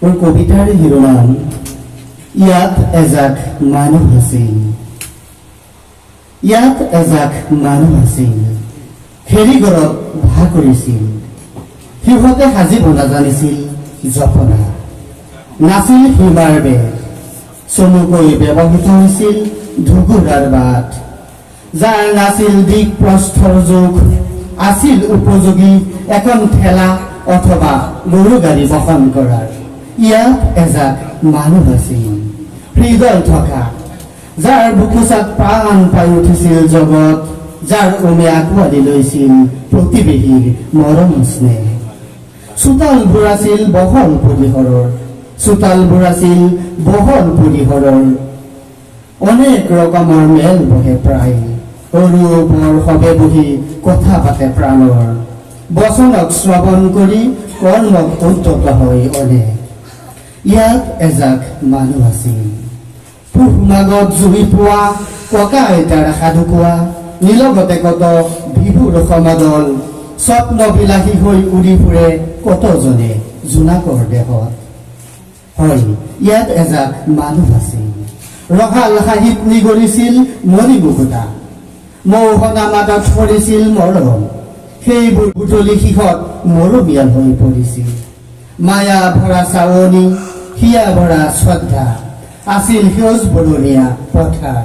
ওৰ কবিতাৰ শিৰোনাম ইয়াত এজাক মানুহ আছিল। ইয়াত এজাক মানুহ আছিল, খেৰীঘৰত ভাহ কৰিছিল। সিহঁতে সাজিব নাজানিছিল জপনা, নাছিল সীমাৰ বেৰ। চমুকৈ ব্যৱহৃত হৈছিল ধুগুৰাৰ বাট, যাৰ নাছিল দিক প্ৰস্থৰ জোখ, আছিল উপযোগী এখন ঠেলা অথবা গৰু গাড়ী বহন কৰাৰ। ইয়াত এজাক মানুহ আছিল, হৃদয় থকা, যাৰ বুকুচাত প্ৰাণ পাই উঠিছিল জগত, যাৰ উমে আঁকোৱালি লৈছিল প্ৰতিবেশীৰ মৰম স্নেহ। চোতালবোৰ আছিল বহল পৰিসৰৰ, চোতালবোৰ আছিল বহল পৰিসৰৰ। অনেক ৰকমৰ মেল বহে প্ৰায়, সৰু বৰ সবে বহি কথা পাতে প্ৰাণৰ। বচনক শ্ৰৱণ কৰি কৰ্মক উদ্যত হয় অনেক। ইয়াত এজাক মানুহ আছিল, পুহ মাগত জুই পোৱা, ককা আইতাৰ সাধু কোৱা, নীলগতে কত বিহুৰ সমাদল। স্বপ্নবিলাসী হৈ উৰি ফুৰে কতজনে জোনাকৰ দেশত। হয়, ইয়াত এজাক মানুহ আছিল, ৰসাল হাঁহিত নিগৰিছিল মণি মুকুতা, মৌহনা মাতত পৰিছিল মৰম। সেইবোৰ বুটলি শিখত মৰমীয়াল হৈ পৰিছিল। মায়া ভৰা চাৱনী, হিয়া ভৰা শ্ৰদ্ধা, আছিল সেউজ বৰণীয়া পথাৰ,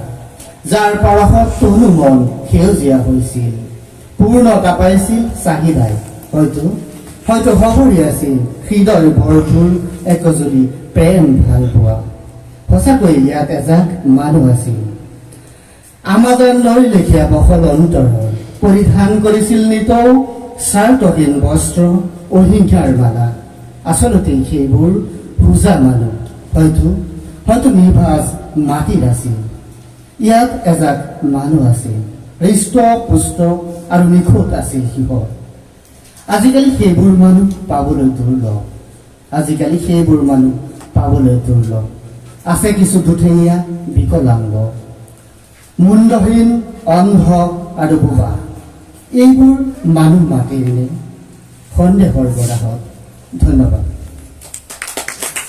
যাৰ পৰশত তনু মন সেউজীয়া হৈছিল। পূৰ্ণতা পাইছিল চাহিদাই, হয়তো সবৰি আছিল হৃদয় ভৰপূৰ একজুৰি প্ৰেম ভাল পোৱা। সঁচাকৈ ইয়াত এজাক মানুহ আছিল। আমাজন নৈ লেখীয়া বহল অন্তৰৰ, পৰিধান কৰিছিল নিতৌ স্বাৰ্থহীন বস্ত্ৰ, অহিংসাৰ মালা। আচলতে সেইবোৰ পূজা মানুহ, হয়তো নিভাজ মাটিৰ আছিল। ইয়াত এজাক মানুহ আছিল, হৃষ্ট পুষ্ট আৰু নিখুঁত আছিল সিহঁত। আজিকালি সেইবোৰ মানুহ পাবলৈ দুৰ্লভ, আজিকালি সেইবোৰ মানুহ পাবলৈ দুৰ্লভ। আছে কিছু দুঠেঙীয়া বিকলাংগ, মুণ্ডহীন, অন্ধ আৰু বোবা। এইবোৰ মানুহ মাতিলে সন্দেহৰ গৰাহত। ধন্যবাদ।